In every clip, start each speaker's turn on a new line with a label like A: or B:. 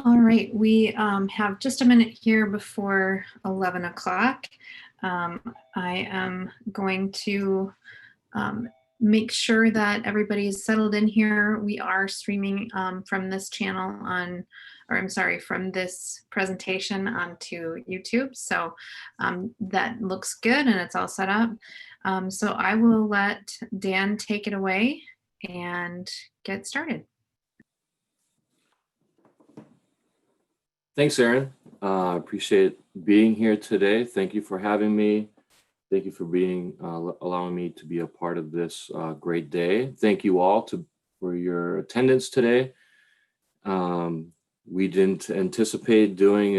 A: All right, we have just a minute here before 11 o'clock. I am going to um, make sure that everybody is settled in here. We are streaming from this channel or I'm sorry, from this presentation onto YouTube. So that looks good and it's all set up. So I will let Dan take it away and get started.
B: Thanks, Erin. I appreciate being here today. Thank you for having me. Thank you for allowing me to be a part of this great day. Thank you all for your attendance today. We didn't anticipate doing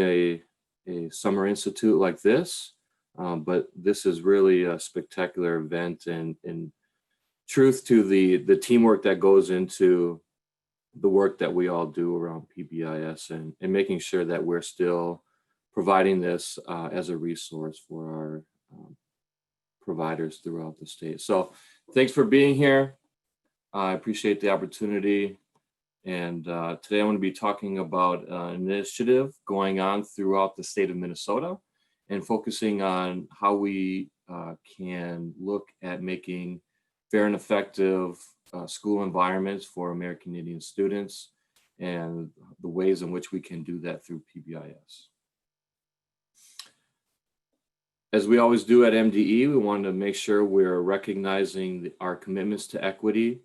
B: a summer institute like this, but this is really a spectacular event, and truth to the teamwork that goes into the work that we all do around PBIS and making sure that we're still providing this as a resource for our providers throughout the state. So thanks for being here. I appreciate the opportunity. And today I'm going to be talking about an initiative going on throughout the state of Minnesota and focusing on how we can look at making fair and effective school environments for American Indian students and the ways in which we can do that through PBIS. As we always do at MDE, we want to make sure we're recognizing our commitments to equity.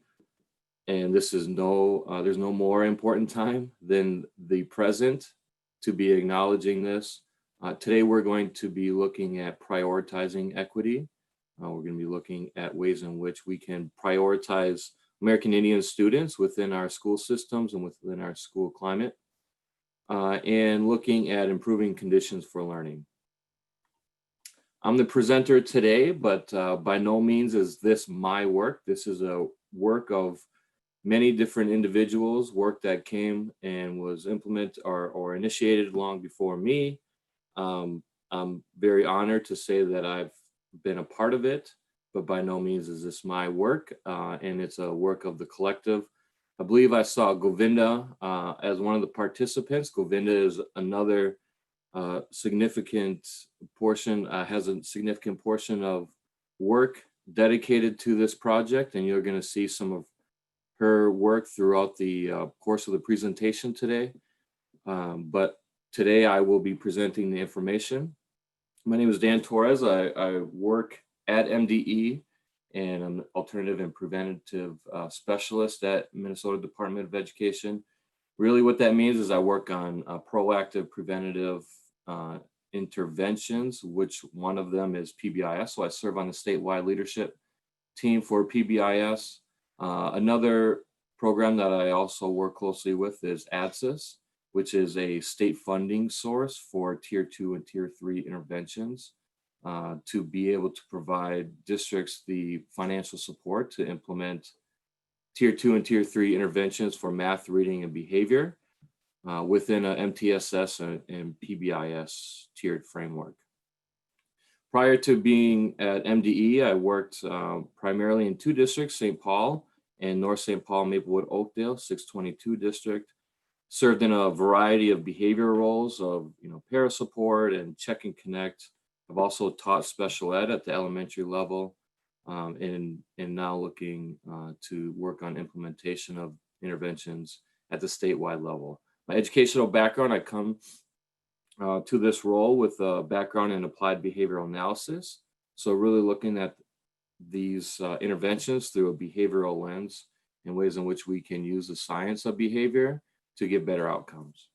B: And this is there's no more important time than the present to be acknowledging this. Today, we're going to be looking at prioritizing equity. We're going to be looking at ways in which we can prioritize American Indian students within our school systems and within our school climate, and looking at improving conditions for learning. I'm the presenter today, but by no means is this my work. This is a work of many different individuals, work that came and was implemented or initiated long before me. I'm very honored to say that I've been a part of it, but by no means is this my work, and it's a work of the collective. I believe I saw Govinda as one of the participants. Govinda is another significant portion, has a significant portion of work dedicated to this project, and you're going to see some of her work throughout the course of the presentation today. But today I will be presenting the information. My name is Dan Torres. I work at MDE, and I'm an alternative and preventative specialist at Minnesota Department of Education. Really what that means is I work on proactive preventative interventions, which one of them is PBIS. So I serve on the statewide leadership team for PBIS. Another program that I also work closely with is ADSIS, which is a state funding source for Tier 2 and Tier 3 interventions to be able to provide districts the financial support to implement Tier 2 and Tier 3 interventions for math, reading, and behavior within a MTSS and PBIS tiered framework. Prior to being at MDE, I worked primarily in two districts, St. Paul and North St. Paul, Maplewood, Oakdale, 622 district. Served in a variety of behavioral roles of, para support and check and connect. I've also taught special ed at the elementary level, and now looking to work on implementation of interventions at the statewide level. My educational background, I come to this role with a background in applied behavioral analysis. So really looking at these interventions through a behavioral lens and ways in which we can use the science of behavior to get better outcomes.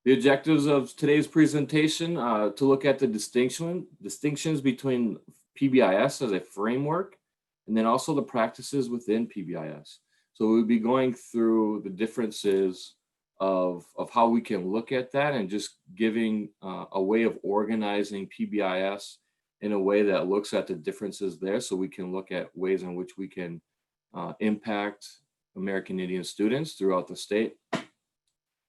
B: The objectives of today's presentation to look at the distinctions between PBIS as a framework, and then also the practices within PBIS. So we'll be going through the differences of how we can look at that and just giving a way of organizing PBIS in a way that looks at the differences there, so we can look at ways in which we can impact American Indian students throughout the state.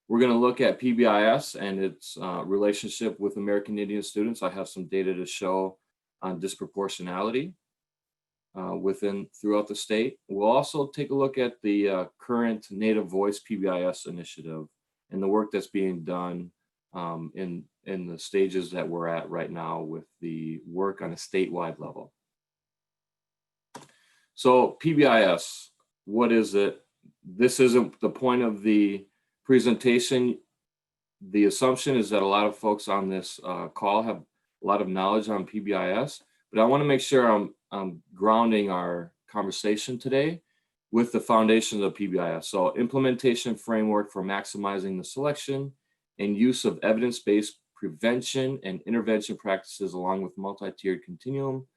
B: We're going to look at PBIS and its relationship with American Indian students. I have some data to show on disproportionality. throughout the state. We'll also take a look at the current Native Voice PBIS initiative and the work that's being done in the stages that we're at right now with the work on a statewide level. So PBIS, what is it? This isn't the point of the presentation. The assumption is that a lot of folks on this call have a lot of knowledge on PBIS, but I want to make sure I'm grounding our conversation today with the foundations of PBIS. So implementation framework for maximizing the selection and use of evidence-based prevention and intervention practices along with multi-tiered continuum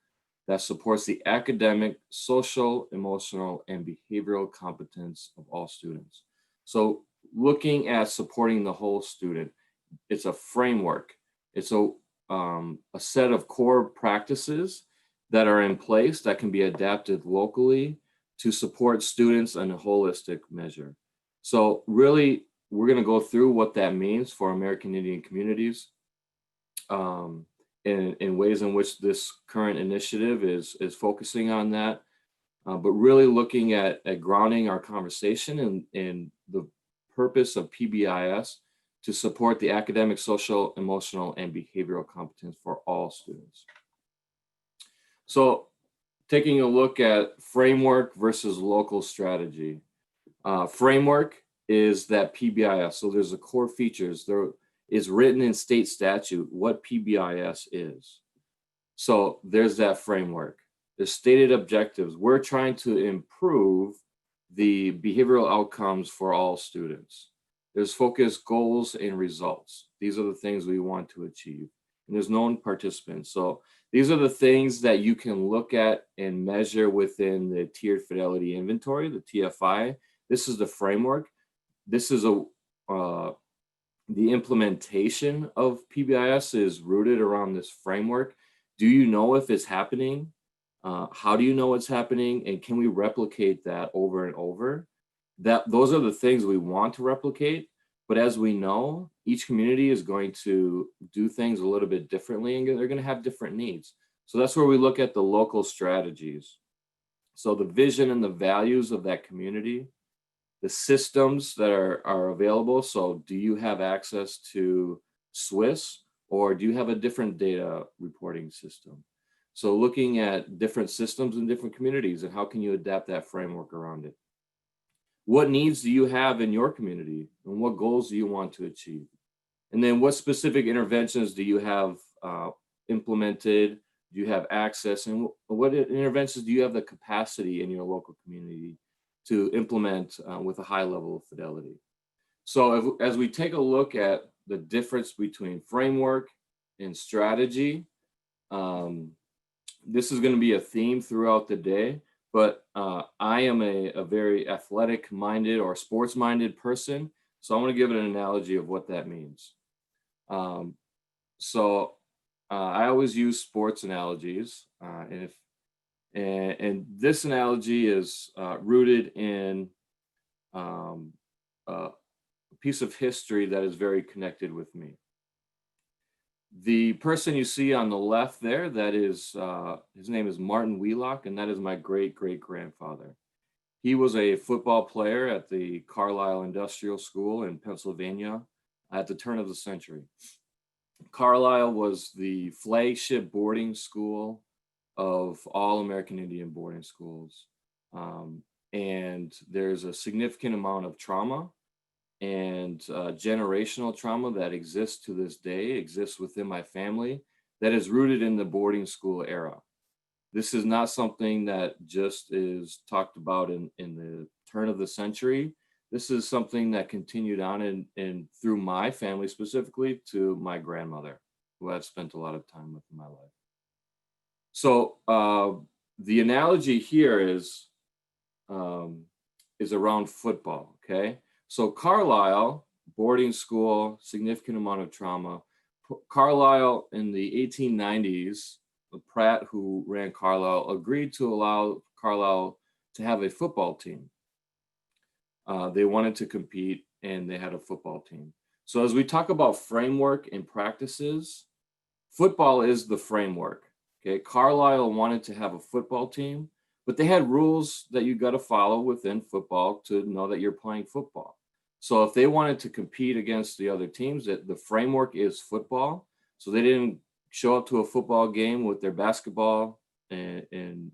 B: that supports the academic, social, emotional, and behavioral competence of all students. So looking at supporting the whole student, it's a framework. It's a set of core practices that are in place that can be adapted locally to support students in a holistic measure. So really, we're going to go through what that means for American Indian communities in ways in which this current initiative is focusing on that, but really looking at grounding our conversation in the purpose of PBIS to support the academic, social, emotional, and behavioral competence for all students. So taking a look at framework versus local strategy. Framework is that PBIS, so there's the core features. There is written in state statute what PBIS is. So there's that framework. The stated objectives. We're trying to improve the behavioral outcomes for all students. There's focus, goals, and results. These are the things we want to achieve. And there's known participants. So these are the things that you can look at and measure within the tiered fidelity inventory, the TFI. This is the framework. This is the implementation of PBIS is rooted around this framework. Do you know if it's happening? How do you know it's happening? And can we replicate that over and over? Those are the things we want to replicate. But as we know, each community is going to do things a little bit differently, and they're going to have different needs. So that's where we look at the local strategies. So the vision and the values of that community, the systems that are available. So do you have access to Swiss, or do you have a different data reporting system? So looking at different systems in different communities and how can you adapt that framework around it? What needs do you have in your community and what goals do you want to achieve? And then what specific interventions do you have implemented? Do you have access? And what interventions do you have the capacity in your local community to implement with a high level of fidelity? So as we take a look at the difference between framework and strategy, this is going to be a theme throughout the day, but I am a very athletic minded or sports minded person. So I want to give it an analogy of what that means. I always use sports analogies, and this analogy is rooted in a piece of history that is very connected with me. The person you see on the left there, that is, his name is Martin Wheelock, and that is my great-great-grandfather. He was a football player at the Carlisle Industrial School in Pennsylvania at the turn of the century. Carlisle was the flagship boarding school of all American Indian boarding schools. And there's a significant amount of trauma and generational trauma that exists to this day, exists within my family, that is rooted in the boarding school era. This is not something that just is talked about in the turn of the century. This is something that continued on and through my family, specifically to my grandmother, who I've spent a lot of time with in my life. So the analogy here is around football, okay? So Carlisle, boarding school, significant amount of trauma. Carlisle in the 1890s, Pratt, who ran Carlisle, agreed to allow Carlisle to have a football team. They wanted to compete and they had a football team. So as we talk about framework and practices, football is the framework. Okay, Carlisle wanted to have a football team, but they had rules that you got to follow within football to know that you're playing football. So if they wanted to compete against the other teams, that the framework is football. So they didn't show up to a football game with their basketball and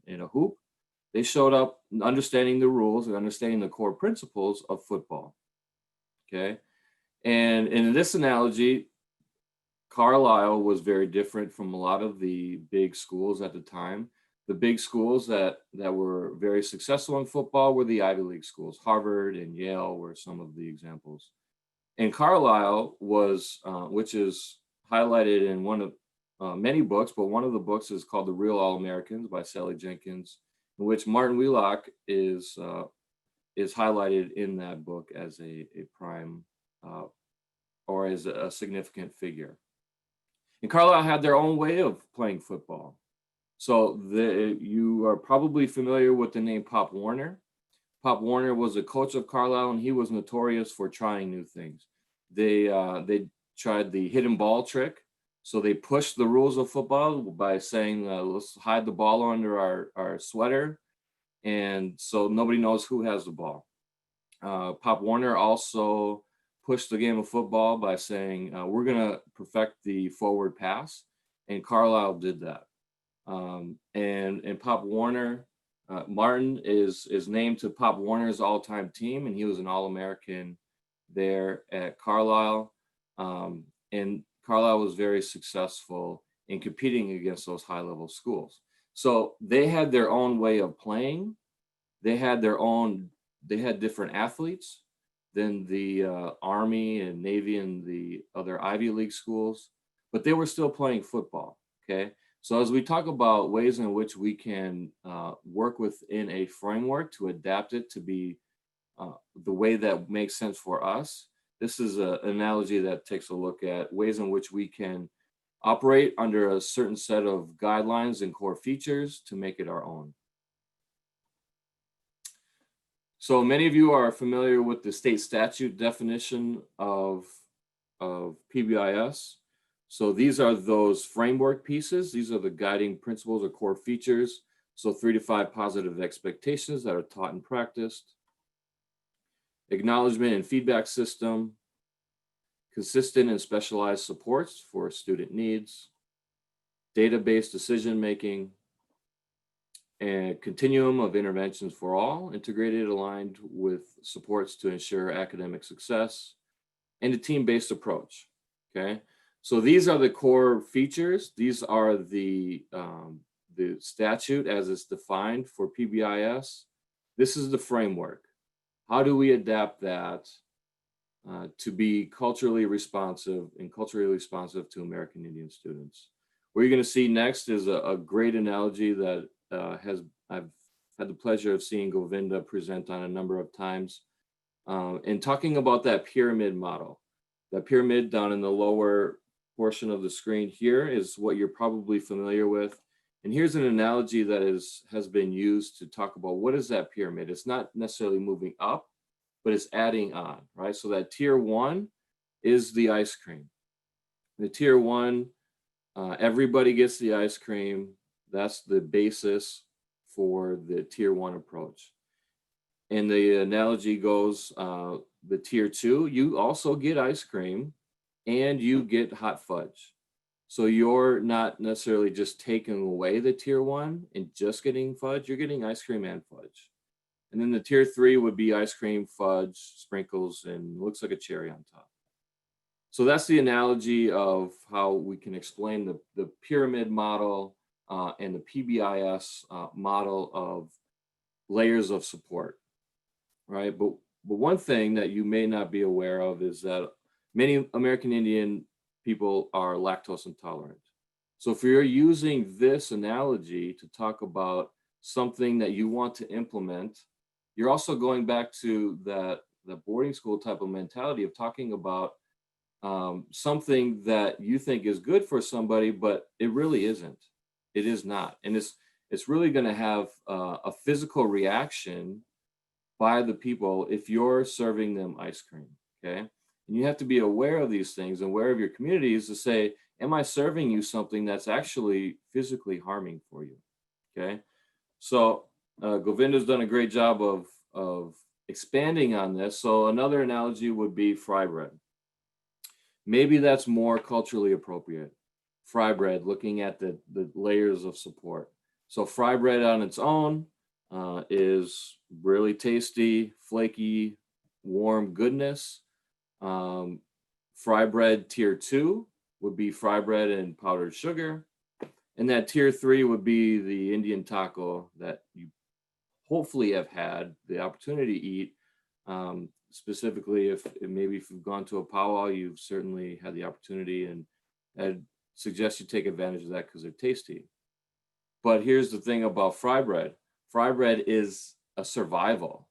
B: a hoop. They showed up understanding the rules and understanding the core principles of football. Okay. And in this analogy, Carlisle was very different from a lot of the big schools at the time. The big schools that were very successful in football were the Ivy League schools. Harvard and Yale were some of the examples. And Carlisle was, which is highlighted in one of many books, but one of the books is called The Real All-Americans by Sally Jenkins, in which Martin Wheelock is highlighted in that book as a prime or as a significant figure. And Carlisle had their own way of playing football. So you are probably familiar with the name Pop Warner. Pop Warner was a coach of Carlisle, and he was notorious for trying new things. They tried the hidden ball trick. So they pushed the rules of football by saying, let's hide the ball under our sweater. And so nobody knows who has the ball. Pop Warner also pushed the game of football by saying, we're going to perfect the forward pass. And Carlisle did that. And Pop Warner, Martin is named to Pop Warner's all-time team, and he was an All-American there at Carlisle. And Carlisle was very successful in competing against those high-level schools. So they had their own way of playing. They had different athletes than the Army and Navy and the other Ivy League schools, but they were still playing football, okay? So as we talk about ways in which we can work within a framework to adapt it to be the way that makes sense for us, this is an analogy that takes a look at ways in which we can operate under a certain set of guidelines and core features to make it our own. So many of you are familiar with the state statute definition of PBIS. So these are those framework pieces. These are the guiding principles or core features. So 3 to 5 positive expectations that are taught and practiced. Acknowledgement and feedback system. Consistent and specialized supports for student needs. Data-based decision-making. And continuum of interventions for all, integrated, aligned with supports to ensure academic success, and a team-based approach, okay? So these are the core features. These are the statute as it's defined for PBIS. This is the framework. How do we adapt that to be culturally responsive to American Indian students? What you're gonna see next is a great analogy that I've had the pleasure of seeing Govinda present on a number of times, and talking about that pyramid model. That pyramid down in the lower portion of the screen here is what you're probably familiar with. And here's an analogy that has been used to talk about what is that pyramid. It's not necessarily moving up, but it's adding on, right? So that tier 1 is the ice cream. The tier 1, everybody gets the ice cream. That's the basis for the tier 1 approach. And the analogy goes, the tier 2, you also get ice cream and you get hot fudge. So you're not necessarily just taking away the tier 1 and just getting fudge, you're getting ice cream and fudge. And then the tier 3 would be ice cream, fudge, sprinkles, and looks like a cherry on top. So that's the analogy of how we can explain the pyramid model and the PBIS model of layers of support, right? But one thing that you may not be aware of is that many American Indian people are lactose intolerant. So if you're using this analogy to talk about something that you want to implement, you're also going back to the boarding school type of mentality of talking about something that you think is good for somebody, but it really isn't. It is not. And it's really going to have a physical reaction by the people if you're serving them ice cream, okay? And you have to be aware of these things and aware of your communities to say, am I serving you something that's actually physically harming for you, okay? So Govinda's done a great job of expanding on this. So another analogy would be fry bread. Maybe that's more culturally appropriate. Fry bread, looking at the layers of support. So fry bread on its own is really tasty, flaky, warm goodness. Fry bread tier 2 would be fry bread and powdered sugar. And that tier 3 would be the Indian taco that you hopefully have had the opportunity to eat. Specifically, if you've gone to a powwow, you've certainly had the opportunity, and I'd suggest you take advantage of that because they're tasty. But here's the thing about fry bread. Fry bread is a survival,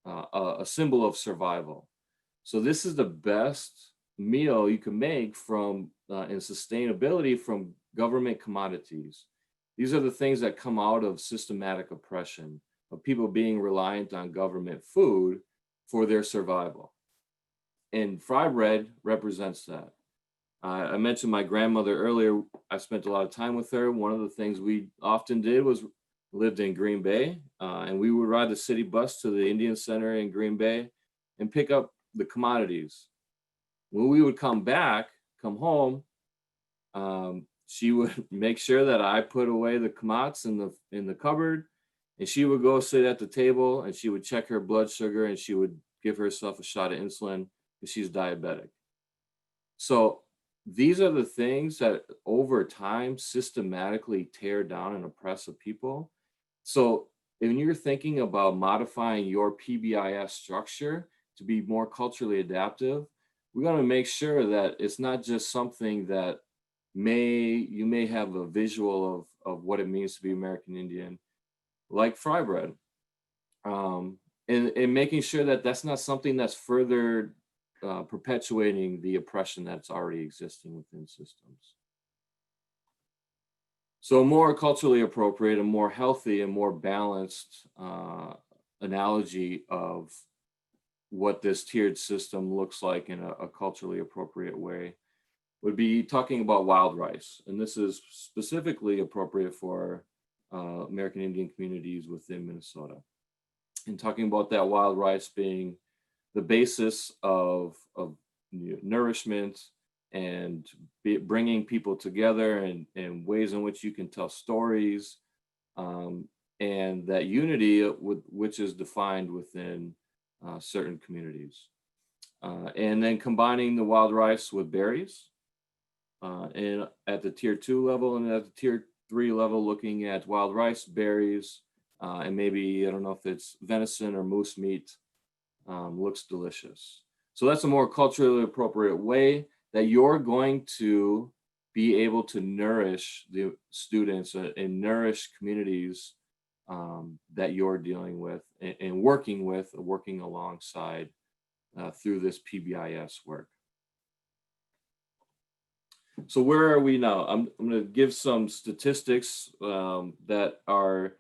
B: a symbol of survival. So this is the best meal you can make from in sustainability from government commodities. These are the things that come out of systematic oppression, of people being reliant on government food for their survival. And fry bread represents that. I mentioned my grandmother earlier. I spent a lot of time with her. One of the things we often did was lived in Green Bay, and we would ride the city bus to the Indian Center in Green Bay and pick up the commodities. When we would come home, she would make sure that I put away the kamats in the cupboard, and she would go sit at the table and she would check her blood sugar and she would give herself a shot of insulin because she's diabetic. So these are the things that over time systematically tear down and oppress a people. So when you're thinking about modifying your PBIS structure to be more culturally adaptive, we're going to make sure that it's not just something that you may have a visual of what it means to be American Indian, like fry bread, and making sure that that's not something that's further perpetuating the oppression that's already existing within systems. So a more culturally appropriate, a more healthy and more balanced analogy of what this tiered system looks like in a culturally appropriate way would be talking about wild rice. And this is specifically appropriate for American Indian communities within Minnesota. And talking about that wild rice being the basis of nourishment and bringing people together and ways in which you can tell stories, and that unity which is defined within certain communities. And then combining the wild rice with berries, and at the tier 2 level, and at the tier 3 level, looking at wild rice, berries, and maybe, I don't know if it's venison or moose meat, looks delicious. So that's a more culturally appropriate way that you're going to be able to nourish the students and nourish communities that you're dealing with and working alongside through this PBIS work. So where are we now? I'm going to give some statistics that are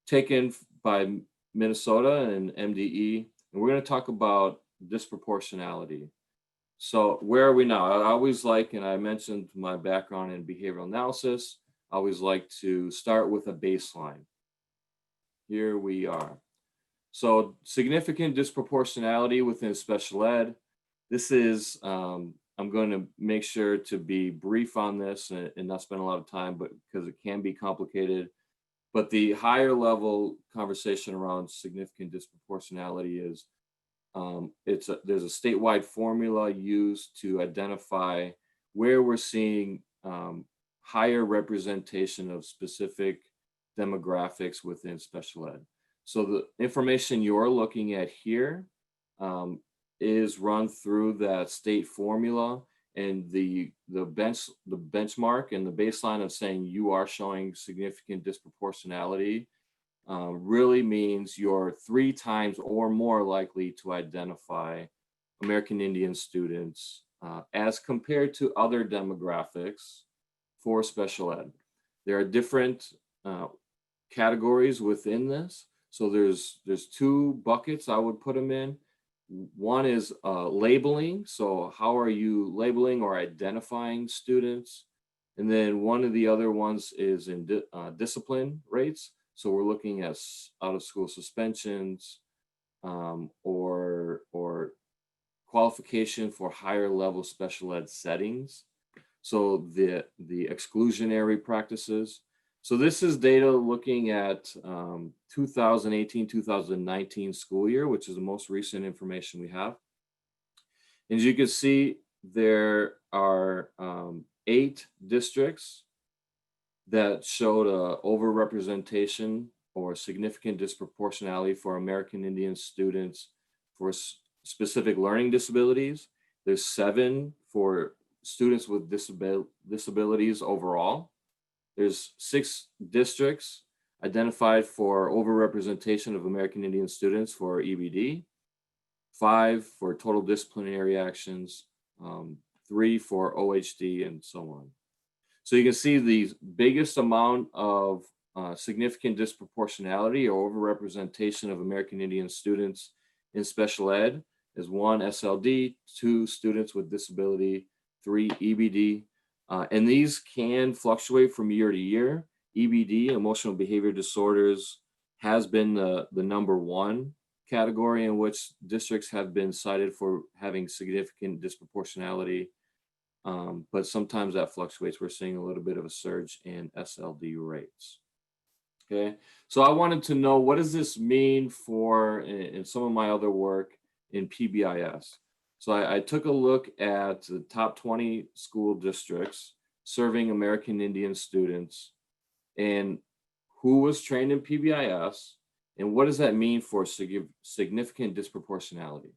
B: taken by Minnesota and MDE, and we're going to talk about disproportionality. So where are we now? I always like, and I mentioned my background in behavioral analysis, I always like to start with a baseline. Here we are. So significant disproportionality within special ed. This is, I'm going to make sure to be brief on this and not spend a lot of time, but because it can be complicated. But the higher level conversation around significant disproportionality is there's a statewide formula used to identify where we're seeing higher representation of specific demographics within special ed. So the information you're looking at here is run through that state formula, and the benchmark and the baseline of saying you are showing significant disproportionality really means you're 3 times or more likely to identify American Indian students as compared to other demographics for special ed. There are different categories within this. So there's 2 buckets I would put them in. One is labeling. So how are you labeling or identifying students? And then one of the other ones is in discipline rates. So we're looking at out of school suspensions, or qualification for higher level special ed settings. So the exclusionary practices. So this is data looking at 2018-2019 school year, which is the most recent information we have. And as you can see, there are 8 districts that showed a overrepresentation or significant disproportionality for American Indian students for specific learning disabilities. There's 7 for students with disabilities overall. There's 6 districts identified for overrepresentation of American Indian students for EBD, 5 for total disciplinary actions, 3 for OHD, and so on. So you can see the biggest amount of significant disproportionality or overrepresentation of American Indian students in special ed is 1 SLD, 2 students with disability, 3 EBD. And these can fluctuate from year to year. EBD, emotional behavior disorders, has been the number 1 category in which districts have been cited for having significant disproportionality. But sometimes that fluctuates. We're seeing a little bit of a surge in SLD rates. Okay, so I wanted to know, what does this mean for in some of my other work in PBIS? So I took a look at the top 20 school districts serving American Indian students and who was trained in PBIS and what does that mean for significant disproportionality.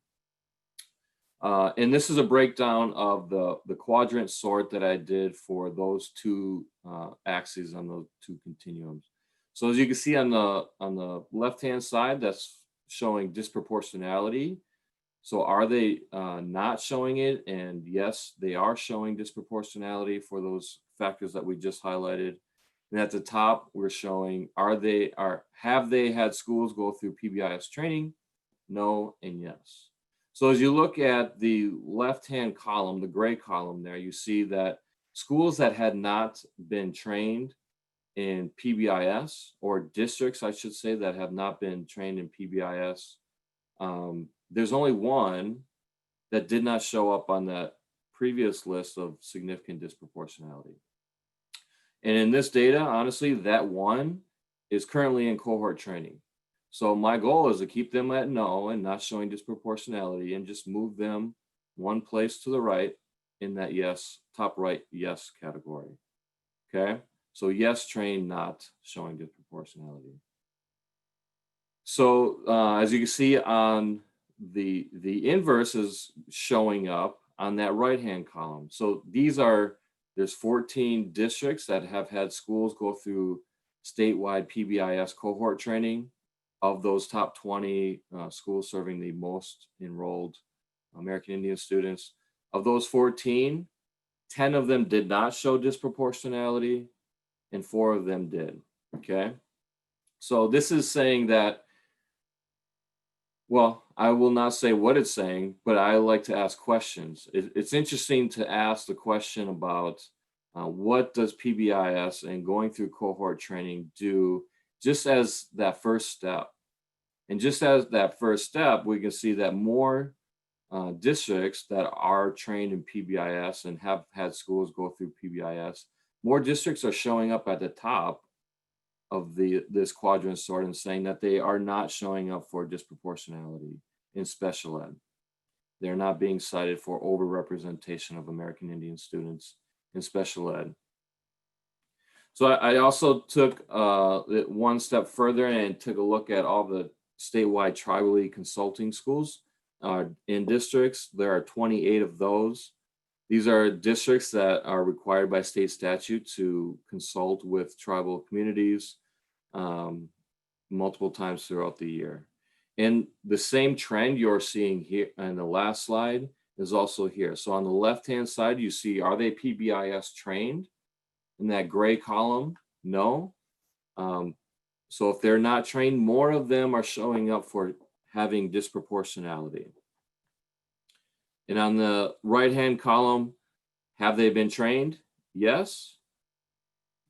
B: And this is a breakdown of the quadrant sort that I did for those 2 axes on those 2 continuums. So as you can see on the left-hand side, that's showing disproportionality. So are they not showing it? And yes, they are showing disproportionality for those factors that we just highlighted. And at the top, we're showing, have they had schools go through PBIS training? No and yes. So as you look at the left-hand column, the gray column there, you see that schools that had not been trained in PBIS, or districts, I should say, that have not been trained in PBIS, there's only 1 that did not show up on that previous list of significant disproportionality. And in this data, honestly, that 1 is currently in cohort training. So my goal is to keep them at no and not showing disproportionality and just move them 1 place to the right in that yes, top right yes category. Okay, so yes trained, not showing disproportionality. So as you can see on the inverse is showing up on that right-hand column. So there's 14 districts that have had schools go through statewide PBIS cohort training. Of those top 20 schools serving the most enrolled American Indian students, of those 14, 10 of them did not show disproportionality and 4 of them did. Okay, so this is saying that, well, I will not say what it's saying, but I like to ask questions. It's interesting to ask the question about what does PBIS and going through cohort training do, just as that first step. And just as that first step, we can see that more districts that are trained in PBIS and have had schools go through PBIS, more districts are showing up at the top of this quadrant sort and saying that they are not showing up for disproportionality in special ed. They're not being cited for overrepresentation of American Indian students in special ed. So I also took it 1 step further and took a look at all the statewide tribally consulting schools in districts. There are 28 of those. These are districts that are required by state statute to consult with tribal communities multiple times throughout the year. And the same trend you're seeing here in the last slide is also here. So on the left-hand side, you see, are they PBIS trained? In that gray column, no. So if they're not trained, more of them are showing up for having disproportionality. And on the right-hand column, have they been trained? Yes.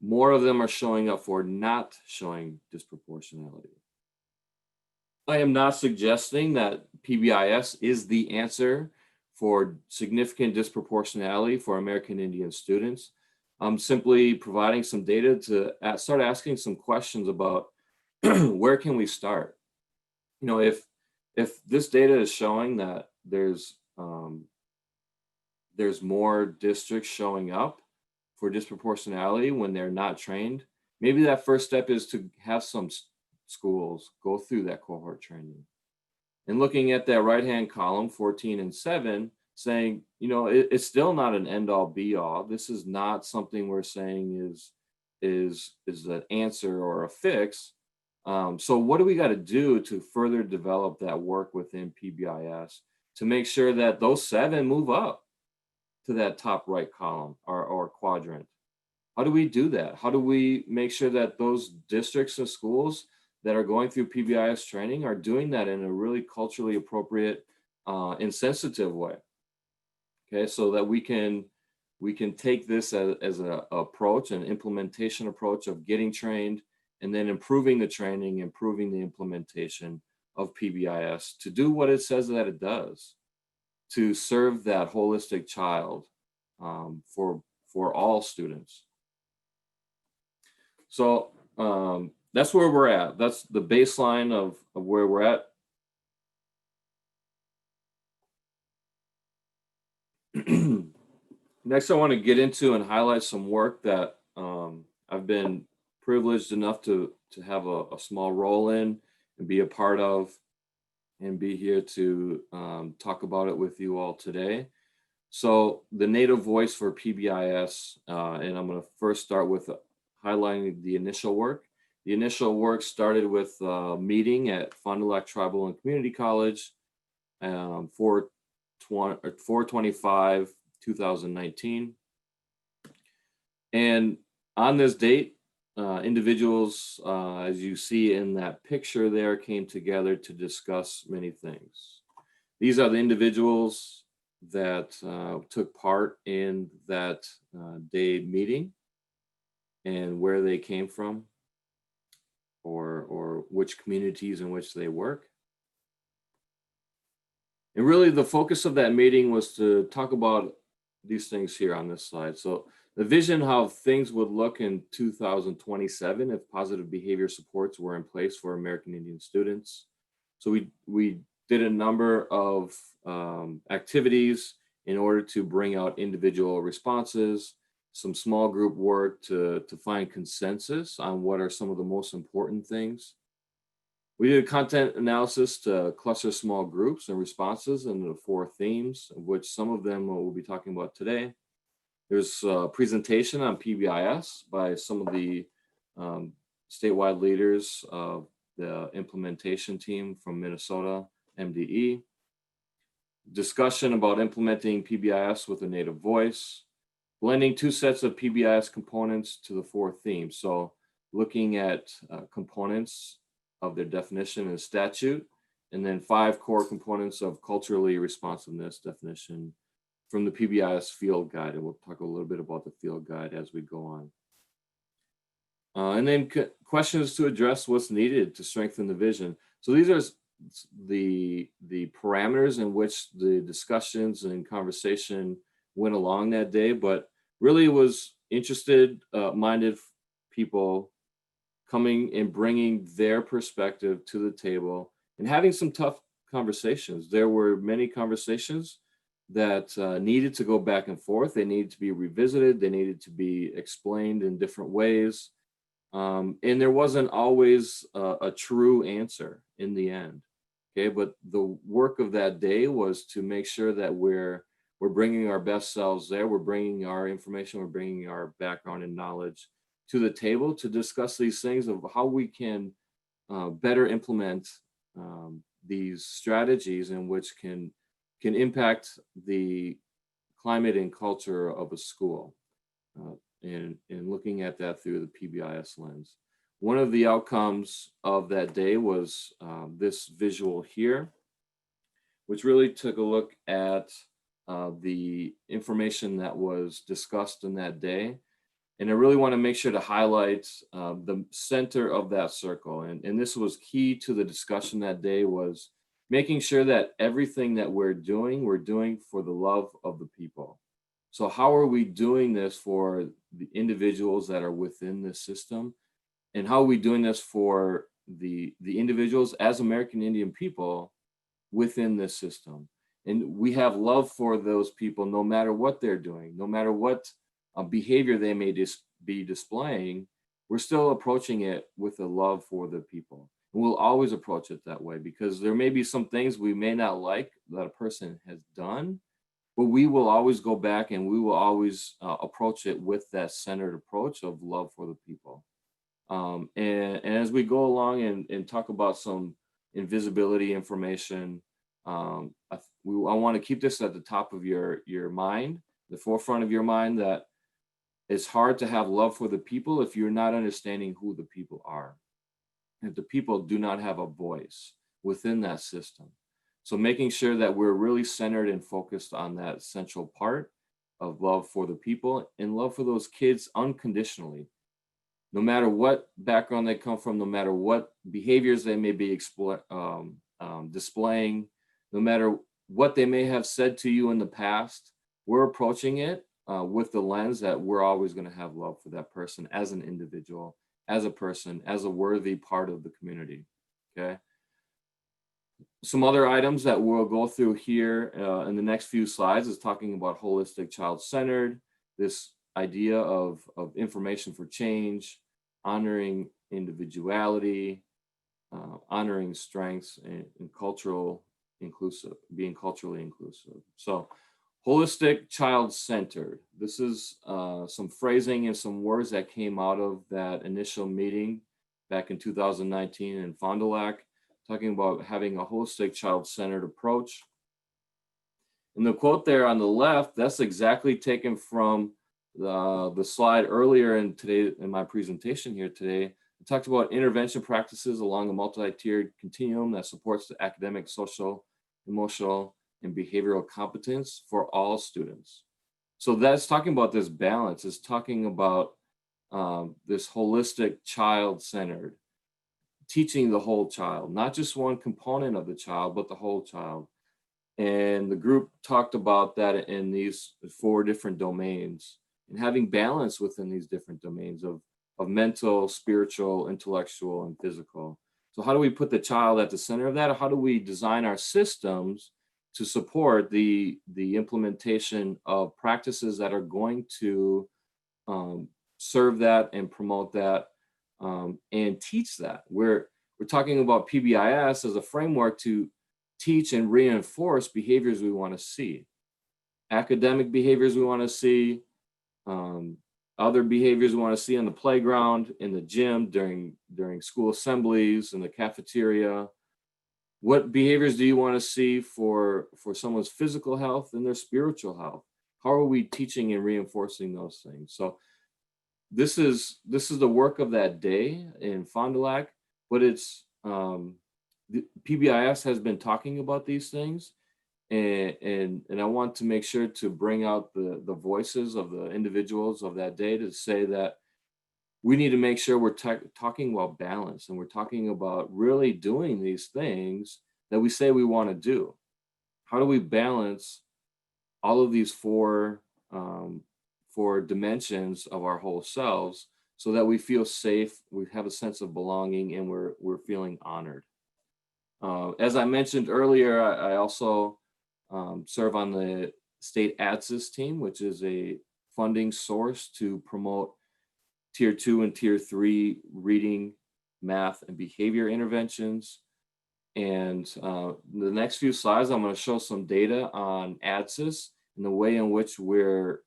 B: more of them are showing up for not showing disproportionality. I am not suggesting that PBIS is the answer for significant disproportionality for American Indian students. I'm simply providing some data to start asking some questions about where can we start? You know, if this data is showing that there's more districts showing up for disproportionality when they're not trained, maybe that first step is to have some schools go through that cohort training. And looking at that right-hand column, 14 and 7, saying, you know, it's still not an end-all be-all. This is not something we're saying is an answer or a fix. So what do we got to do to further develop that work within PBIS to make sure that those 7 move up to that top right column or quadrant? How do we do that? How do we make sure that those districts and schools that are going through PBIS training are doing that in a really culturally appropriate and sensitive way? Okay, so that we can take this as an approach, an implementation approach of getting trained and then improving the training, improving the implementation of PBIS to do what it says that it does, to serve that holistic child for all students. So that's where we're at. That's the baseline of where we're at. Next, I want to get into and highlight some work that I've been privileged enough to have a small role in and be a part of and be here to talk about it with you all today. So the native voice for PBIS, and I'm going to first start with highlighting the initial work. The initial work started with a meeting at Fond du Lac Tribal and Community College, 4/25/2019. And on this date, individuals, as you see in that picture there, came together to discuss many things. These are the individuals that took part in that day meeting and where they came from or which communities in which they work. And really the focus of that meeting was to talk about these things here on this slide. So the vision how things would look in 2027 if positive behavior supports were in place for American Indian students. So we did a number of activities in order to bring out individual responses, some small group work to find consensus on what are some of the most important things. We did content analysis to cluster small groups and responses into the 4 themes, of which some of them we'll be talking about today. There's a presentation on PBIS by some of the statewide leaders of the implementation team from Minnesota, MDE. Discussion about implementing PBIS with a native voice, blending 2 sets of PBIS components to the 4 themes. So looking at components of their definition and statute, and then 5 core components of culturally responsiveness definition from the PBIS field guide. And we'll talk a little bit about the field guide as we go on. And then questions to address what's needed to strengthen the vision. So these are the parameters in which the discussions and conversation went along that day, but really it was minded people coming and bringing their perspective to the table and having some tough conversations. There were many conversations that needed to go back and forth. They needed to be revisited. They needed to be explained in different ways. And there wasn't always a true answer in the end. Okay, but the work of that day was to make sure that we're bringing our best selves there. We're bringing our information. We're bringing our background and knowledge to the table to discuss these things of how we can better implement these strategies in which can impact the climate and culture of a school, and looking at that through the PBIS lens. One of the outcomes of that day was this visual here, which really took a look at the information that was discussed in that day And I really want to make sure to highlight the center of that circle. And this was key to the discussion that day, was making sure that everything that we're doing for the love of the people. So how are we doing this for the individuals that are within this system? And how are we doing this for the individuals as American Indian people within this system? And we have love for those people no matter what they're doing, no matter what behavior they may be displaying. We're still approaching it with a love for the people. And we'll always approach it that way, because there may be some things we may not like that a person has done, but we will always go back and we will always approach it with that centered approach of love for the people. And as we go along and talk about some invisibility information, I want to keep this at the top of your mind, the forefront of your mind, that it's hard to have love for the people if you're not understanding who the people are, if the people do not have a voice within that system. So making sure that we're really centered and focused on that central part of love for the people and love for those kids unconditionally, no matter what background they come from, no matter what behaviors they may be displaying, no matter what they may have said to you in the past. We're approaching it with the lens that we're always going to have love for that person as an individual, as a person, as a worthy part of the community. Okay. Some other items that we'll go through here in the next few slides is talking about holistic child-centered, this idea of information for change, honoring individuality, honoring strengths, and cultural inclusive, being culturally inclusive. So holistic child-centered. This is some phrasing and some words that came out of that initial meeting back in 2019 in Fond du Lac, talking about having a holistic child-centered approach. And the quote there on the left, that's exactly taken from the slide earlier in my presentation here today. It talked about intervention practices along a multi-tiered continuum that supports the academic, social, emotional, and behavioral competence for all students. So that's talking about this balance. It's talking about this holistic child-centered, teaching the whole child, not just one component of the child, but the whole child. And the group talked about that in these 4 different domains, and having balance within these different domains of mental, spiritual, intellectual, and physical. So how do we put the child at the center of that? Or how do we design our systems to support the implementation of practices that are going to serve that and promote that and teach that? We're talking about PBIS as a framework to teach and reinforce behaviors we want to see, academic behaviors we want to see, other behaviors we want to see on the playground, in the gym, during school assemblies, in the cafeteria. What behaviors do you want to see for someone's physical health and their spiritual health? How are we teaching and reinforcing those things? So this is the work of that day in Fond du Lac, but it's the PBIS has been talking about these things, and I want to make sure to bring out the voices of the individuals of that day to say that we need to make sure we're talking about balance, and we're talking about really doing these things that we say we want to do. How do we balance all of these four dimensions of our whole selves so that we feel safe, we have a sense of belonging, and we're feeling honored? As I mentioned earlier, I also serve on the state ADSIS team, which is a funding source to promote Tier 2 and Tier 3 reading, math, and behavior interventions. And the next few slides, I'm going to show some data on ADSIS and the way in which we're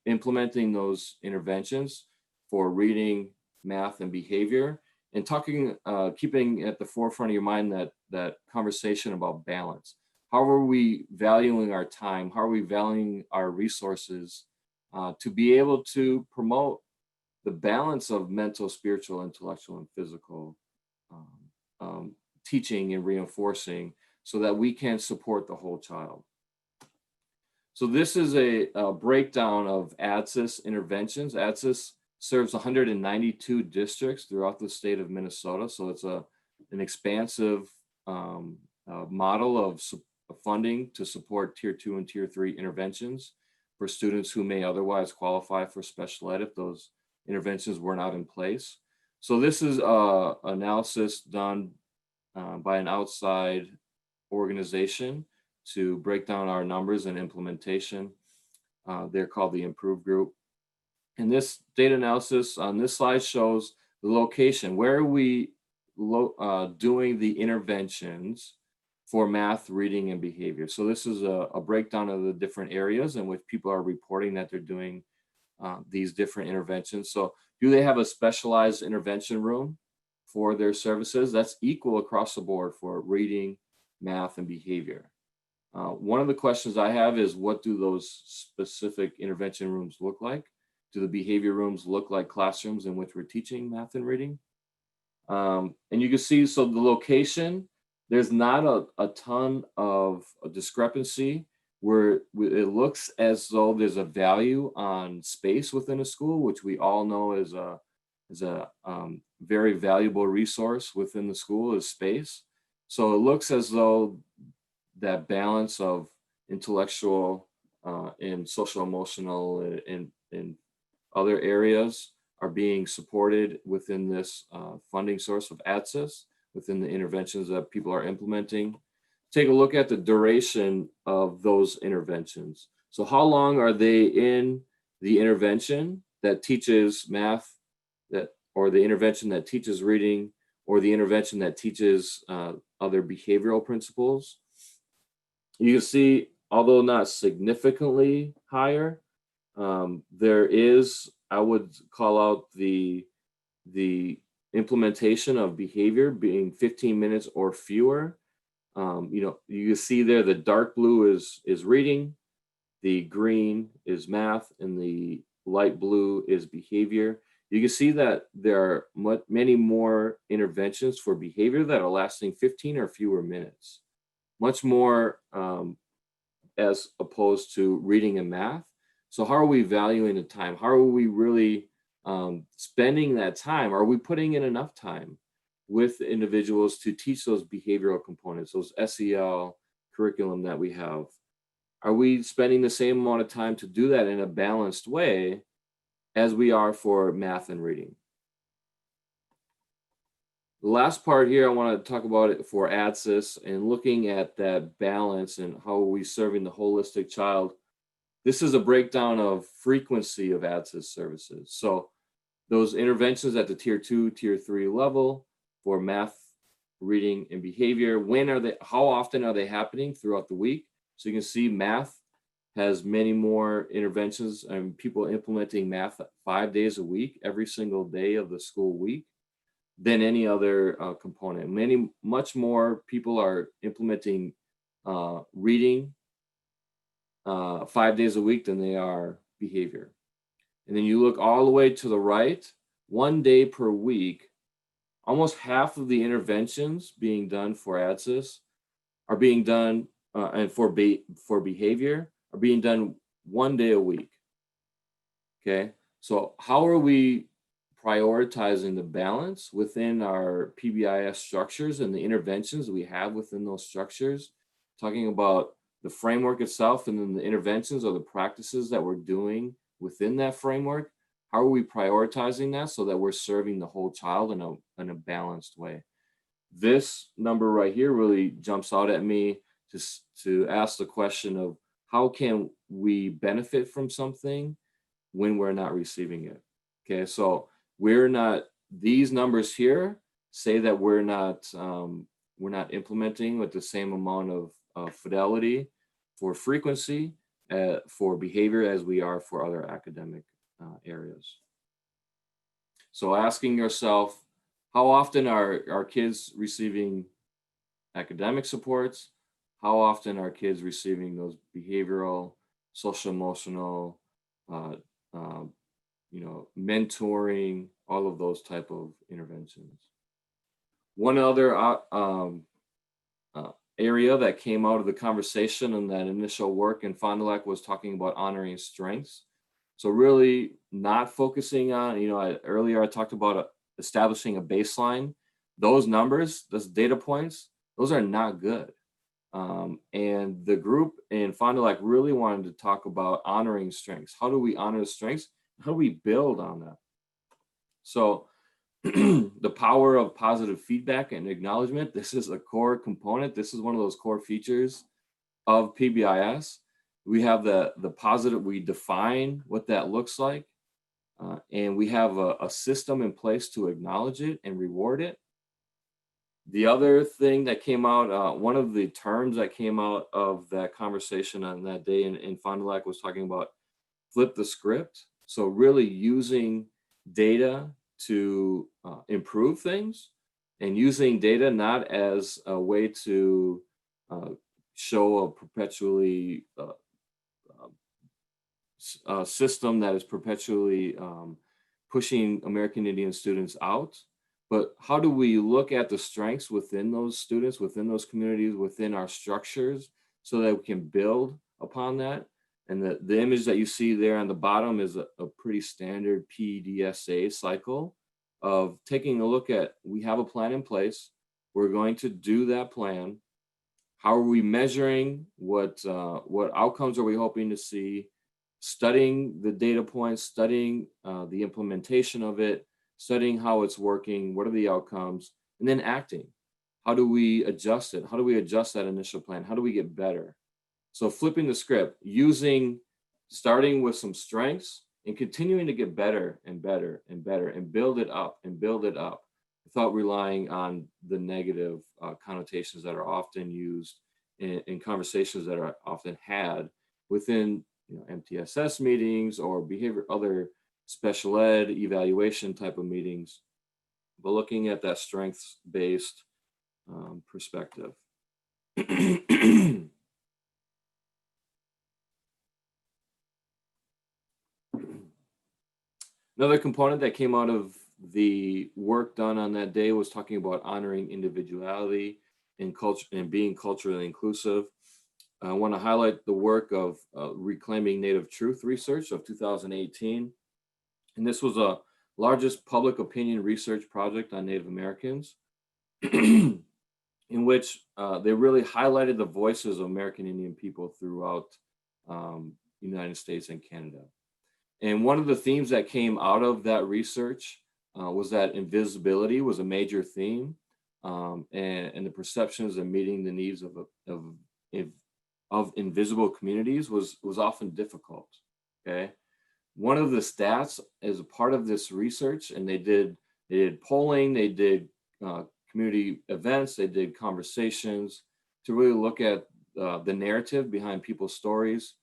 B: implementing those interventions for reading, math, and behavior, and keeping at the forefront of your mind that conversation about balance. How are we valuing our time? How are we valuing our resources to be able to promote the balance of mental, spiritual, intellectual, and physical teaching and reinforcing so that we can support the whole child? So this is a breakdown of ADSIS interventions. ADSIS serves 192 districts throughout the state of Minnesota. So it's an expansive model of funding to support tier 2 and tier 3 interventions for students who may otherwise qualify for special ed if those interventions were not in place. So this is analysis done by an outside organization to break down our numbers and implementation. They're called the Improve Group. And this data analysis on this slide shows the location. Where are we doing the interventions for math, reading, and behavior? So this is a breakdown of the different areas in which people are reporting that they're doing these different interventions. So do they have a specialized intervention room for their services? That's equal across the board for reading, math, and behavior. One of the questions I have is, what do those specific intervention rooms look like? Do the behavior rooms look like classrooms in which we're teaching math and reading? And you can see, so the location, there's not a ton of a discrepancy where it looks as though there's a value on space within a school, which we all know is a very valuable resource within the school is space. So it looks as though that balance of intellectual and social emotional and other areas are being supported within this funding source of ADSIS, within the interventions that people are implementing. Take a look at the duration of those interventions. So how long are they in the intervention that teaches math, or the intervention that teaches reading, or the intervention that teaches other behavioral principles? You can see, although not significantly higher, there is, I would call out the implementation of behavior being 15 minutes or fewer. You can see there the dark blue is reading, the green is math, and the light blue is behavior. You can see that there are many more interventions for behavior that are lasting 15 or fewer minutes. Much more as opposed to reading and math. So how are we valuing the time? How are we really spending that time? Are we putting in enough time with individuals to teach those behavioral components, those SEL curriculum that we have? Are we spending the same amount of time to do that in a balanced way as we are for math and reading? The last part here, I want to talk about it for ADSIS and looking at that balance and how are we serving the holistic child. This is a breakdown of frequency of ADSIS services. So those interventions at the tier 2, tier 3 level for math, reading, and behavior, how often are they happening throughout the week? So you can see math has many more interventions and people implementing math 5 days a week, every single day of the school week, than any other component. Much more people are implementing reading 5 days a week than they are behavior. And then you look all the way to the right, 1 day per week, almost half of the interventions being done for ADSIS are being done, and for behavior, are being done 1 day a week. Okay, so how are we prioritizing the balance within our PBIS structures and the interventions we have within those structures? Talking about the framework itself and then the interventions or the practices that we're doing within that framework. How are we prioritizing that so that we're serving the whole child in a balanced way? This number right here really jumps out at me to ask the question of how can we benefit from something when we're not receiving it? Okay, so these numbers here say that we're not implementing with the same amount of fidelity for frequency for behavior as we are for other academic areas. So asking yourself, how often are our kids receiving academic supports? How often are kids receiving those behavioral, social, emotional, mentoring, all of those type of interventions? One other area that came out of the conversation and that initial work in Fond du Lac was talking about honoring strengths. So really not focusing on, earlier I talked about establishing a baseline. Those numbers, those data points, those are not good. And the group in Fond du Lac really wanted to talk about honoring strengths. How do we honor the strengths? How do we build on that? So the power of positive feedback and acknowledgement, this is a core component. This is one of those core features of PBIS. We have the positive, we define what that looks like, and we have a system in place to acknowledge it and reward it. The other thing that came out, one of the terms that came out of that conversation on that day in Fond du Lac was talking about flip the script. So really using data to improve things, and using data not as a way to show a perpetually system that is perpetually pushing American Indian students out, but how do we look at the strengths within those students, within those communities, within our structures, so that we can build upon that? And the image that you see there on the bottom is a pretty standard PDSA cycle of taking a look at, we have a plan in place, we're going to do that plan. How are we measuring? What outcomes are we hoping to see? Studying the data points, studying the implementation of it, studying how it's working, what are the outcomes, and then acting. How do we adjust it? How do we adjust that initial plan? How do we get better? So flipping the script, starting with some strengths and continuing to get better and better and better and build it up and build it up without relying on the negative connotations that are often used in conversations that are often had within MTSS meetings or other special ed evaluation type of meetings, but looking at that strengths-based perspective. Another component that came out of the work done on that day was talking about honoring individuality and culture and being culturally inclusive. I want to highlight the work of Reclaiming Native Truth research of 2018. And this was a largest public opinion research project on Native Americans in which they really highlighted the voices of American Indian people throughout the United States and Canada. And one of the themes that came out of that research was that invisibility was a major theme, and the perceptions of meeting the needs of invisible communities was often difficult. Okay, one of the stats as a part of this research, and they did polling, they did community events, they did conversations to really look at the narrative behind people's stories.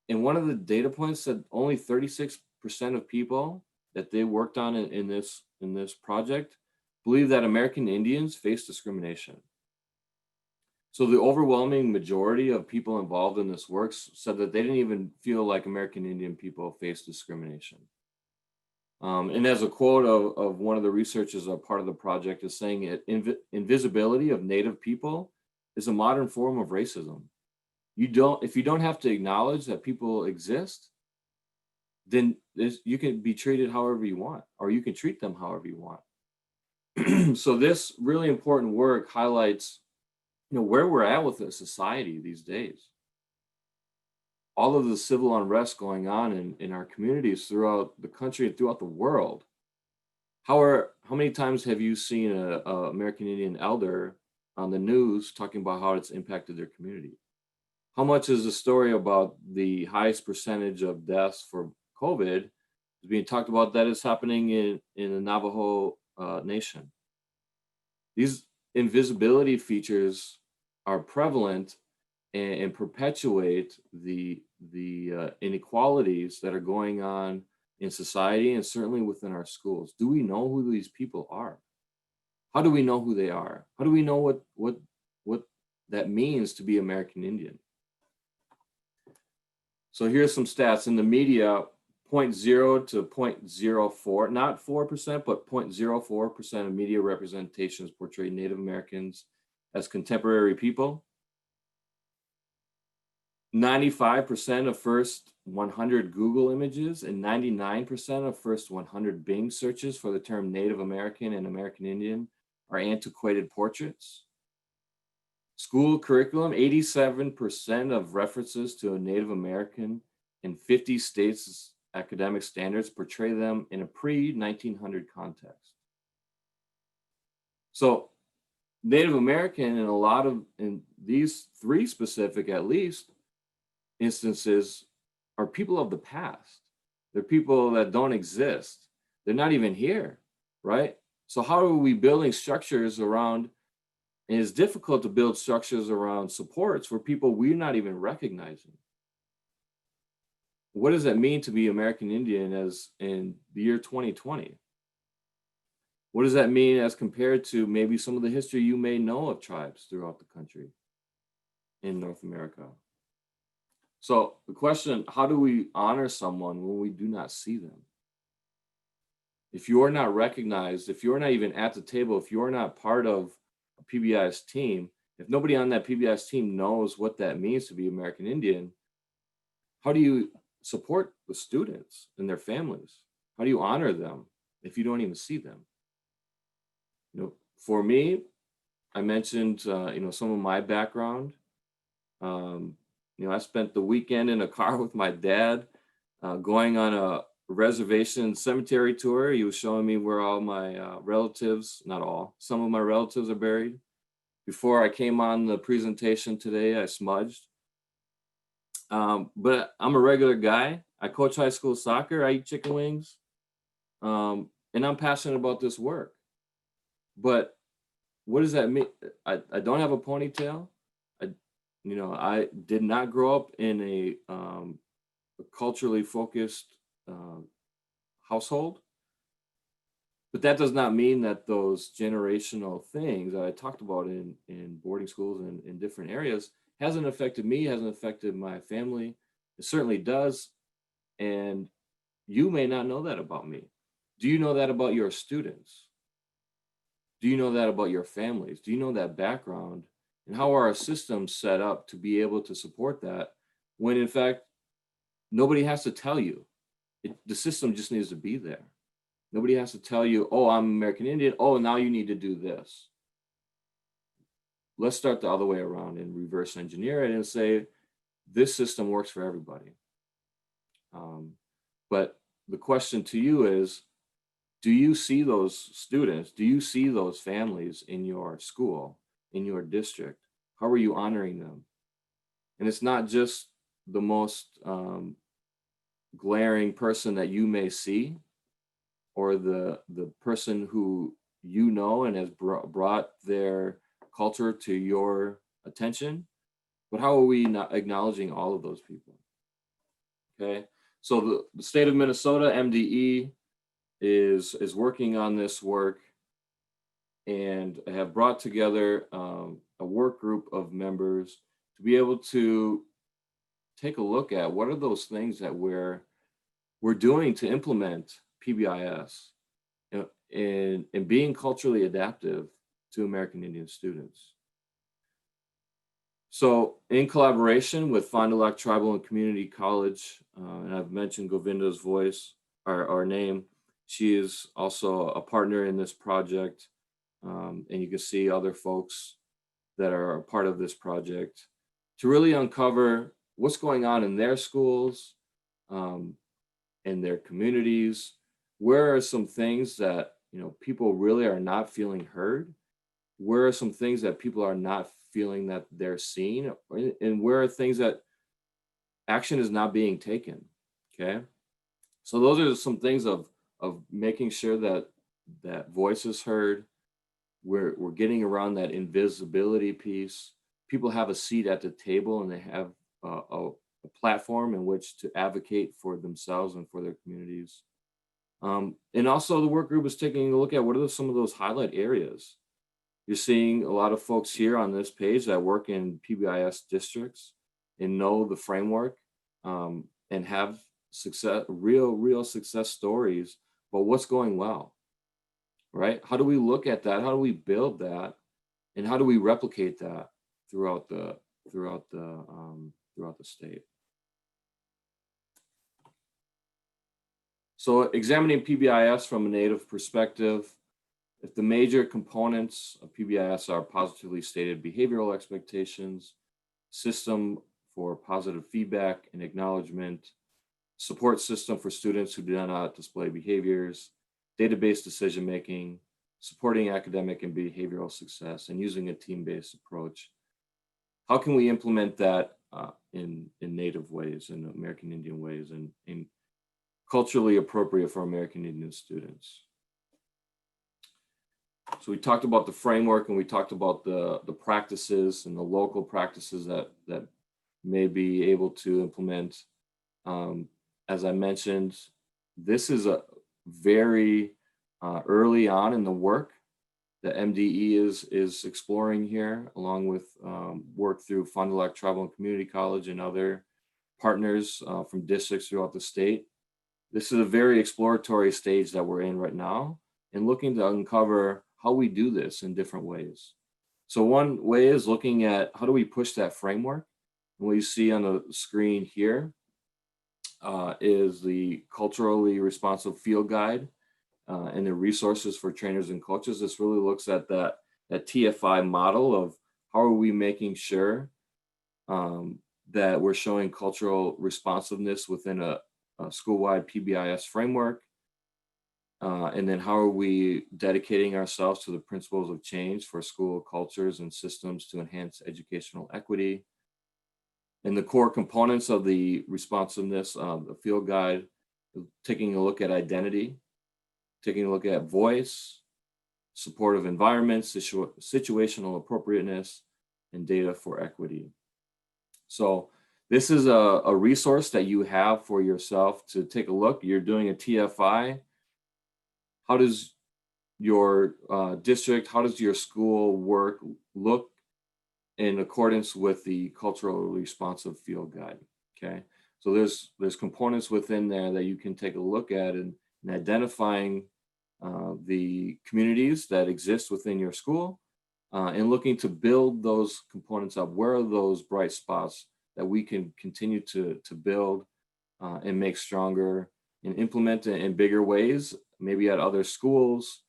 B: And one of the data points said only 36% of people that they worked on in this project believe that American Indians face discrimination. So the overwhelming majority of people involved in this work said that they didn't even feel like American Indian people face discrimination. And as a quote of one of the researchers, a part of the project, is saying it, invisibility of Native people is a modern form of racism. If you don't have to acknowledge that people exist, then you can be treated however you want, or you can treat them however you want. So this really important work highlights where we're at with the society these days. All of the civil unrest going on in our communities throughout the country and throughout the world. How many times have you seen a American Indian elder on the news talking about how it's impacted their community? How much is the story about the highest percentage of deaths for COVID is being talked about that is happening in the Navajo Nation? These invisibility features are prevalent and perpetuate the inequalities that are going on in society and certainly within our schools. Do we know who these people are? How do we know who they are? How do we know what that means to be American Indian? So here's some stats in the media: 0.0 to 0.04, not 4%, but 0.04% of media representations portray Native Americans as contemporary people. 95% of first 100 Google images and 99% of first 100 Bing searches for the term Native American and American Indian are antiquated portraits. School curriculum, 87% of references to a Native American in 50 states' academic standards portray them in a pre-1900 context. So Native American in these three specific, at least, instances are people of the past. They're people that don't exist. They're not even here, right? So how are we building structures around, and it's difficult to build structures around supports for people we're not even recognizing. What does that mean to be American Indian as in the year 2020? What does that mean as compared to maybe some of the history you may know of tribes throughout the country in North America? So the question, how do we honor someone when we do not see them? If you're not recognized, if you're not even at the table, if you're not part of a PBIS team, if nobody on that PBIS team knows what that means to be American Indian, how do you support the students and their families? How do you honor them if you don't even see them? For me, I mentioned, some of my background. I spent the weekend in a car with my dad, going on a reservation cemetery tour. He was showing me where all my relatives, not all, some of my relatives are buried. Before I came on the presentation today, I smudged. But I'm a regular guy. I coach high school soccer. I eat chicken wings. And I'm passionate about this work. But what does that mean? I don't have a ponytail. I did not grow up in a culturally focused household. But that does not mean that those generational things that I talked about in boarding schools and in different areas hasn't affected me, hasn't affected my family. It certainly does. And you may not know that about me. Do you know that about your students? Do you know that about your families? Do you know that background? And how are our systems set up to be able to support that when in fact, nobody has to tell you. The system just needs to be there. Nobody has to tell you, oh, I'm American Indian. Oh, now you need to do this. Let's start the other way around and reverse engineer it and say, this system works for everybody. But the question to you is, do you see those students? Do you see those families in your school, in your district? How are you honoring them? And it's not just the most glaring person that you may see, or the person who you know and has brought their culture to your attention, but how are we not acknowledging all of those people? Okay, so the state of Minnesota, MDE, is working on this work and have brought together a work group of members to be able to take a look at what are those things that we're doing to implement PBIS and being culturally adaptive to American Indian students. So in collaboration with Fond du Lac Tribal and Community College, and I've mentioned Govinda's voice, our name, she is also a partner in this project. And you can see other folks that are a part of this project to really uncover what's going on in their schools, in their communities. Where are some things that people really are not feeling heard? Where are some things that people are not feeling that they're seen? And where are things that action is not being taken? Okay, so those are some things of making sure that voice is heard. We're getting around that invisibility piece. People have a seat at the table and they have a platform in which to advocate for themselves and for their communities. And also the work group is taking a look at what are some of those highlight areas. You're seeing a lot of folks here on this page that work in PBIS districts and know the framework, and have success, real success stories about what's going well, right? How do we look at that? How do we build that and how do we replicate that throughout the state? So examining PBIS from a Native perspective, if the major components of PBIS are positively stated behavioral expectations, system for positive feedback and acknowledgement, support system for students who do not display behaviors, database decision-making, supporting academic and behavioral success, and using a team-based approach. How can we implement that in Native ways, in American Indian ways, and in culturally appropriate for American Indian students? So we talked about the framework, and we talked about the practices and the local practices that may be able to implement. As I mentioned, this is a very early on in the work that MDE is exploring here, along with work through Fond du Lac Tribal and Community College and other partners from districts throughout the state. This is a very exploratory stage that we're in right now, and looking to uncover how we do this in different ways. So one way is looking at how do we push that framework. And what you see on the screen here is the culturally responsive field guide and the resources for trainers and coaches. This really looks at that TFI model of how are we making sure that we're showing cultural responsiveness within a school-wide PBIS framework. And then how are we dedicating ourselves to the principles of change for school cultures and systems to enhance educational equity. And the core components of the responsiveness of the field guide, taking a look at identity, taking a look at voice, supportive environments, situational appropriateness, and data for equity. So this is a resource that you have for yourself to take a look. You're doing a TFI. How does your district, how does your school work look in accordance with the culturally responsive field guide? Okay, so there's components within there that you can take a look at in identifying the communities that exist within your school and looking to build those components up. Where are those bright spots that we can continue to build and make stronger and implement it in bigger ways, maybe at other schools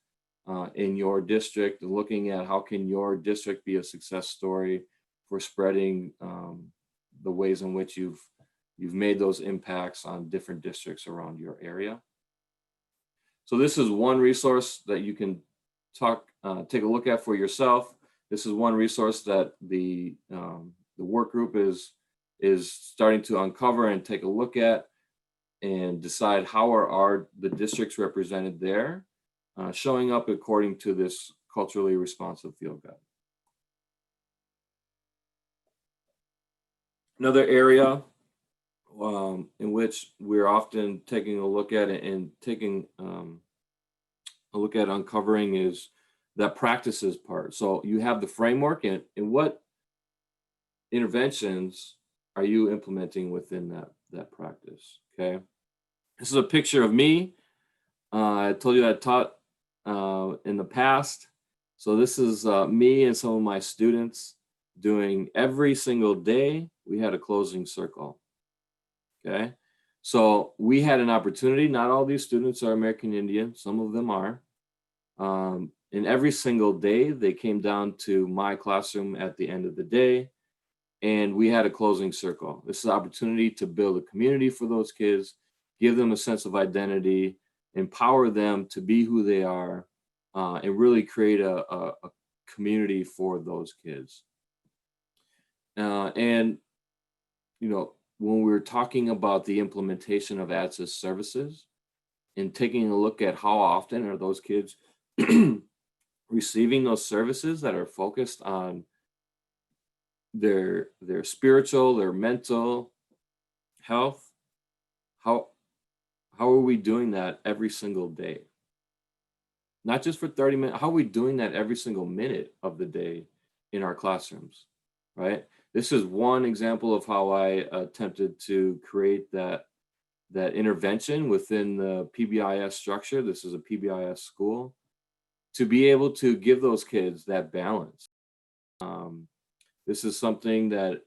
B: in your district, looking at how can your district be a success story for spreading the ways in which you've made those impacts on different districts around your area. So this is one resource that you can take a look at for yourself. This is one resource that the work group is starting to uncover and take a look at and decide how are the districts represented there, showing up according to this culturally responsive field guide. Another area in which we're often taking a look at it and taking a look at uncovering is that practices part. So you have the framework, and what interventions are you implementing within that practice? Okay, this is a picture of me. I told you I taught in the past. So this is me and some of my students doing every single day. We had a closing circle. Okay, so we had an opportunity. Not all these students are American Indian. Some of them are. And every single day they came down to my classroom at the end of the day, and we had a closing circle. This is an opportunity to build a community for those kids, give them a sense of identity, empower them to be who they are, and really create a community for those kids. And, you know, when we're talking about the implementation of access services and taking a look at how often are those kids receiving those services that are focused on their spiritual, their mental health, how are we doing that every single day? Not just for 30 minutes, how are we doing that every single minute of the day in our classrooms, right? This is one example of how I attempted to create that intervention within the PBIS structure. This is a PBIS school, to be able to give those kids that balance. This is something that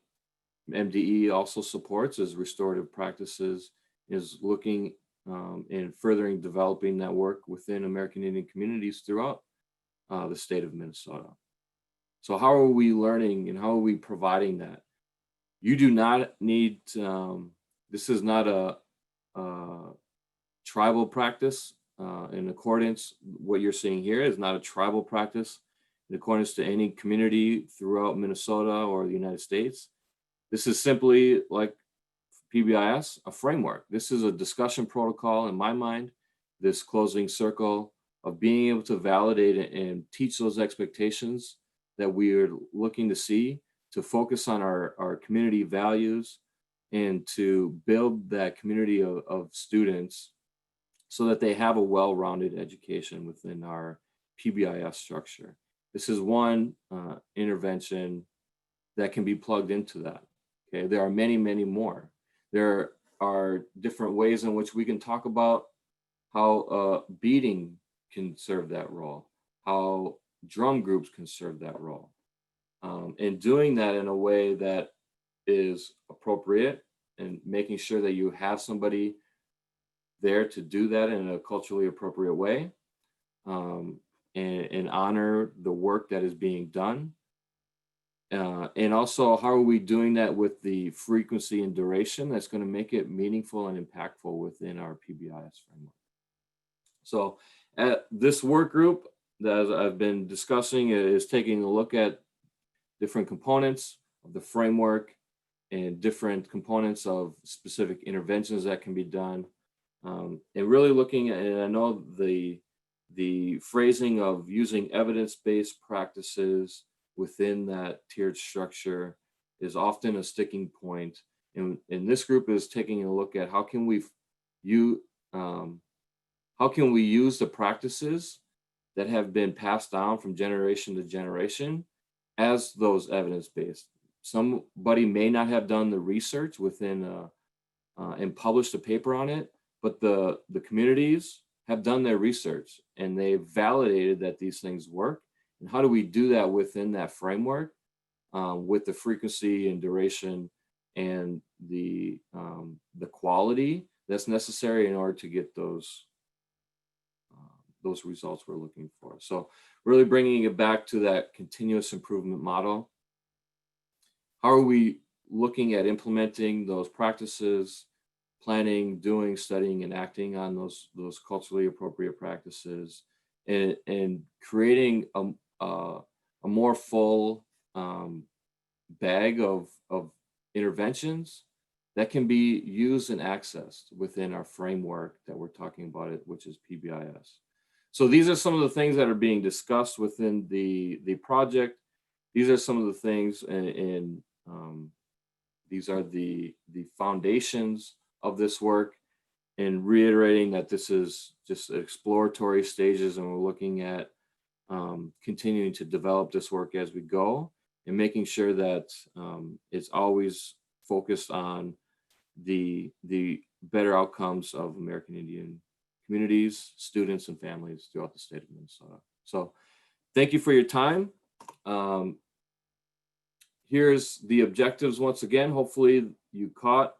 B: MDE also supports, is restorative practices, is looking and furthering developing that work within American Indian communities throughout the state of Minnesota. So how are we learning and how are we providing that? You do not need, this is not a tribal practice in accordance, what you're seeing here is not a tribal practice in accordance to any community throughout Minnesota or the United States. This is simply like PBIS, a framework. This is a discussion protocol in my mind, this closing circle of being able to validate and teach those expectations that we are looking to see, to focus on our community values and to build that community of students so that they have a well-rounded education within our PBIS structure. This is one intervention that can be plugged into that. Okay, there are many, many more. There are different ways in which we can talk about how beading can serve that role, how drum groups can serve that role. And doing that in a way that is appropriate and making sure that you have somebody there to do that in a culturally appropriate way, and honor the work that is being done. And also, how are we doing that with the frequency and duration that's going to make it meaningful and impactful within our PBIS framework? So this work group that I've been discussing is taking a look at different components of the framework and different components of specific interventions that can be done. And really looking at, and I know the phrasing of using evidence-based practices within that tiered structure is often a sticking point. And this group is taking a look at how can we use the practices that have been passed down from generation to generation as those evidence-based. Somebody may not have done the research within and published a paper on it, but the communities have done their research and they've validated that these things work. And how do we do that within that framework with the frequency and duration and the quality that's necessary in order to get those results we're looking for. So really bringing it back to that continuous improvement model. How are we looking at implementing those practices, planning, doing, studying, and acting on those culturally appropriate practices, and creating a more full bag of interventions that can be used and accessed within our framework that we're talking about, which is PBIS. So these are some of the things that are being discussed within the project. These are some of the things, and these are the foundations of this work, and reiterating that this is just exploratory stages, and we're looking at continuing to develop this work as we go, and making sure that it's always focused on the better outcomes of American Indian communities, students, and families throughout the state of Minnesota. So thank you for your time. Here's the objectives once again. Hopefully you caught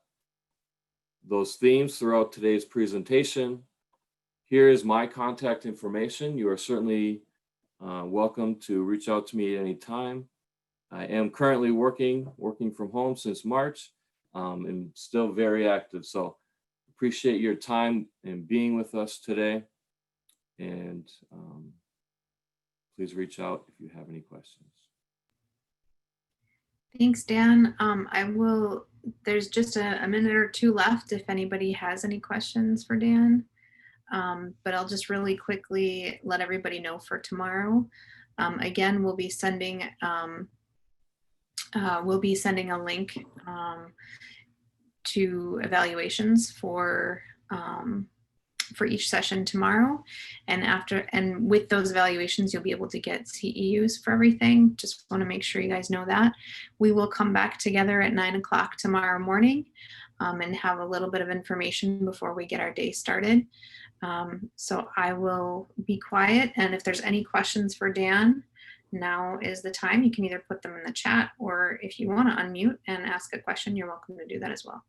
B: those themes throughout today's presentation. Here is my contact information. You are certainly welcome to reach out to me at any time. I am currently working from home since March, and still very active. So appreciate your time and being with us today. And please reach out if you have any questions.
A: Thanks, Dan. There's just a minute or two left if anybody has any questions for Dan. But I'll just really quickly let everybody know for tomorrow. Again, we'll be sending a link to evaluations for each session tomorrow, and with those evaluations you'll be able to get CEUs for everything. Just want to make sure you guys know that. We will come back together at 9 o'clock tomorrow morning and have a little bit of information before we get our day started. So I will be quiet, and if there's any questions for Dan, now is the time. You can either put them in the chat, or if you want to unmute and ask a question, you're welcome to do that as well.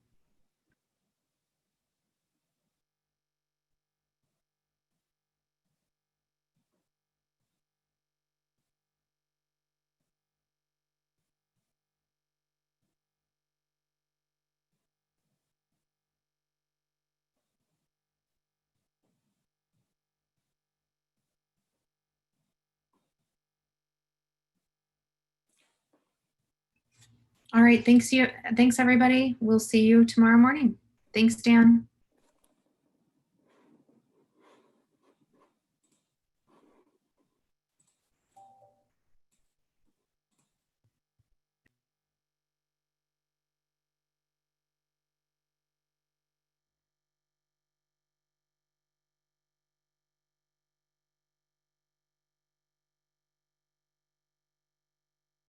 A: All right, thanks everybody. We'll see you tomorrow morning. Thanks, Dan.